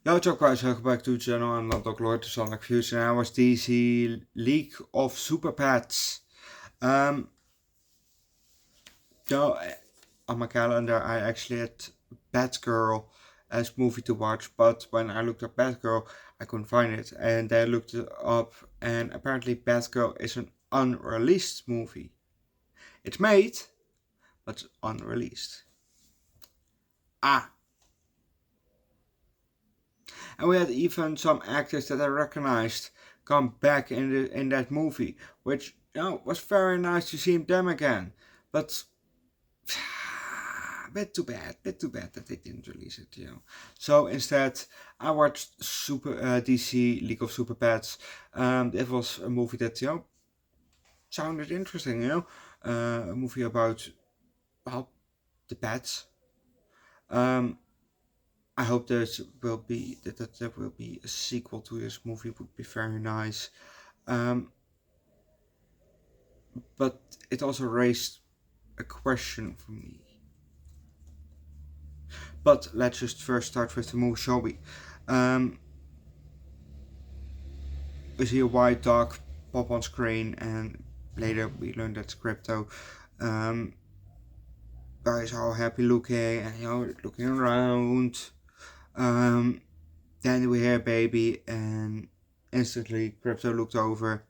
Yo, what's up guys, welcome back to the channel. I'm Underdog Reacts, Underdog Reacts, and I was DC League of Super Pets. So on my calendar I actually had Batgirl as movie to watch, but when I looked up Batgirl I couldn't find it, and then I looked it up, and apparently Batgirl is an unreleased movie. It's made, but it's unreleased. And we had even some actors that I recognized come back in that movie, which was very nice to see them again. But bit too bad that they didn't release it, So instead, I watched DC League of Super Pets. It was a movie that sounded interesting, a movie about the pets. I hope there will be a sequel to this movie. Would be very nice. But it also raised a question for me. But let's just first start with the movie, shall we? We see a white dog pop on screen, and later we learn that's Crypto. Guys are all happy looking and looking around. Then we hear baby, and instantly Crypto looked over.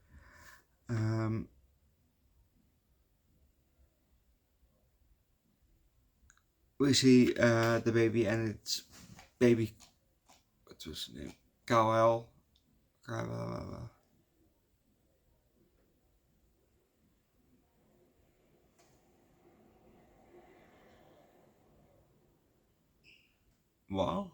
We see the baby, and it's baby. What was his name? Kal-El. Wow.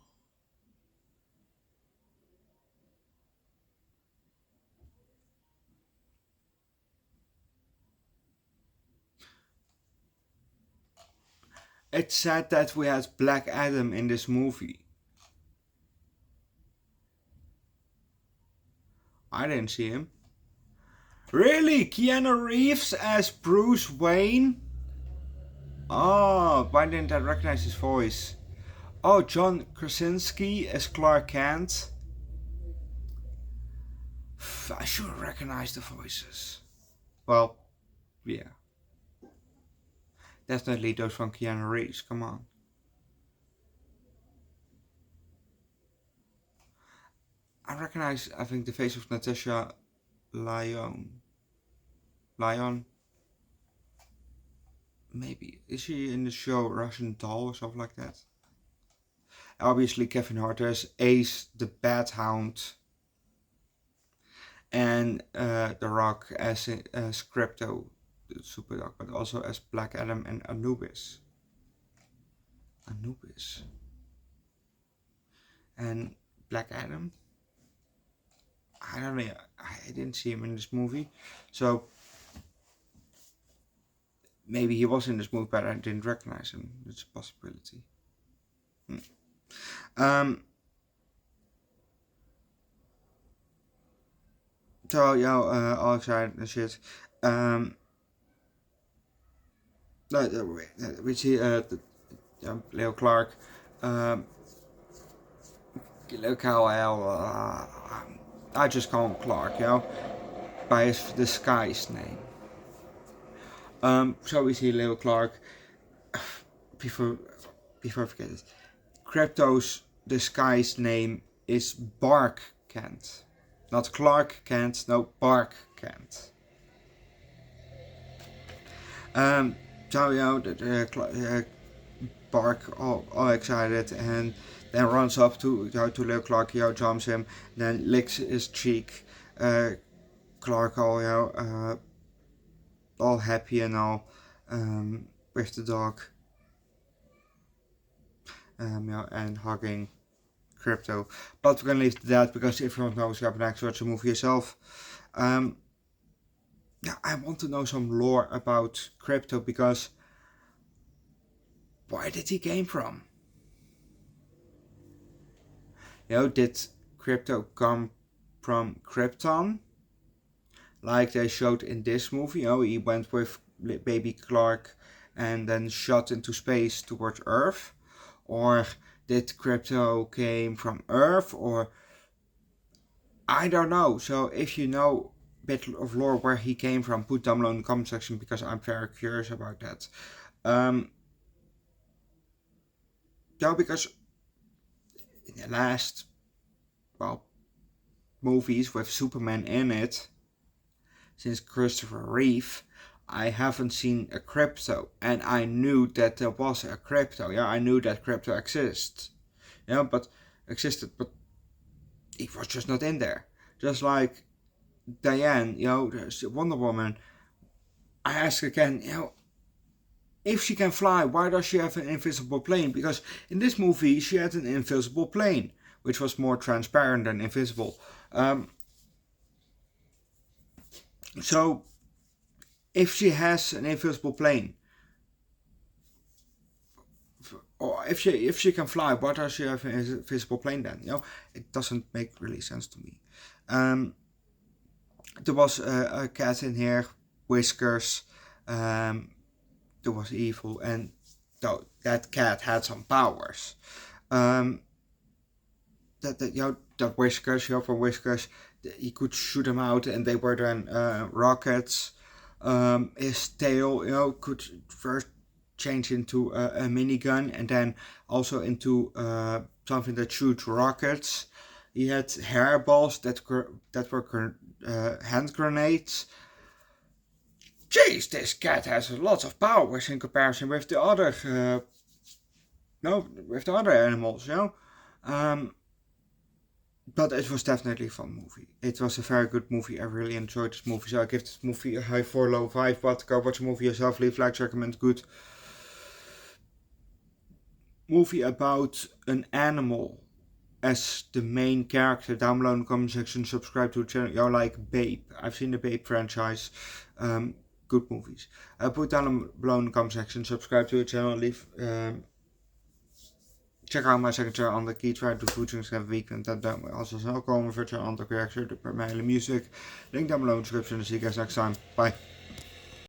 It's sad that we had Black Adam in this movie. I didn't see him. Really? Keanu Reeves as Bruce Wayne? Oh, why didn't I recognize his voice? Oh, John Krasinski as Clark Kent. I should recognize the voices. Well, yeah. Definitely those from Keanu Reeves, come on. I recognize, I think, the face of Natasha Lyon. Maybe. Is she in the show Russian Doll or something like that? Obviously Kevin Hart as Ace the Bat Hound. And The Rock as Crypto, the super dog, but also as Black Adam and Anubis. And Black Adam? I don't know, I didn't see him in this movie, so maybe he was in this movie but I didn't recognize him. It's a possibility. So all excited and shit. We see Leo Clark, Leo Kal-El, I just call him Clark, by his disguised name. So we see Leo Clark. Before I forget it, Crypto's disguised name is Bark Kent. Not Clark Kent, no, Bark Kent. So Bark all excited, and then runs up to Leo Clark, jumps him, then licks his cheek. Clark all happy and all, with the dog. And hugging Crypto. But we're gonna leave it at that, because if you don't know what's happening next, watch the movie yourself. I want to know some lore about Crypto, because where did he came from? Did Crypto come from Krypton, like they showed in this movie? He went with baby Clark and then shot into space towards Earth? Or did crypto came from Earth, or I don't know. So if you know a bit of lore where he came from, put down below in the comment section, because I'm very curious about that. Yeah, because in the last, well, movies with Superman in it, since Christopher Reeve, I haven't seen a crypto, and I knew that there was a crypto. Yeah, I knew that crypto exists. Yeah, but he was just not in there. Just like Diane, there's Wonder Woman. I ask again, if she can fly, why does she have an invisible plane? Because in this movie, she had an invisible plane, which was more transparent than invisible. So, if she has an invisible plane, or if she can fly, why does she have an invisible plane then? It doesn't make really sense to me. There was a cat in here, whiskers. There was evil, and that cat had some powers. That whiskers, from whiskers, he could shoot them out, and they were then rockets. His tail, could first change into a minigun, and then also into something that shoots rockets. He had hairballs that were hand grenades. Jeez, this cat has a lot of powers in comparison with the other, with the other animals, But it was definitely a fun movie. It was a very good movie. I really enjoyed this movie, so I give this movie a high 4, low 5. But go watch a movie yourself. Leave likes, recommend. Good movie about an animal as the main character. Down below in the comment section, subscribe to the channel. You're like Babe. I've seen the Babe franchise. Good movies. Put down below in the comment section, subscribe to the channel, leave. Check out my second channel, Underdog Eats, waar ik de voedings have weekend. Dat dan als snel komen voor channel Underdog Reacts, de per mail music. Link down below in the description. See you guys next time. Bye.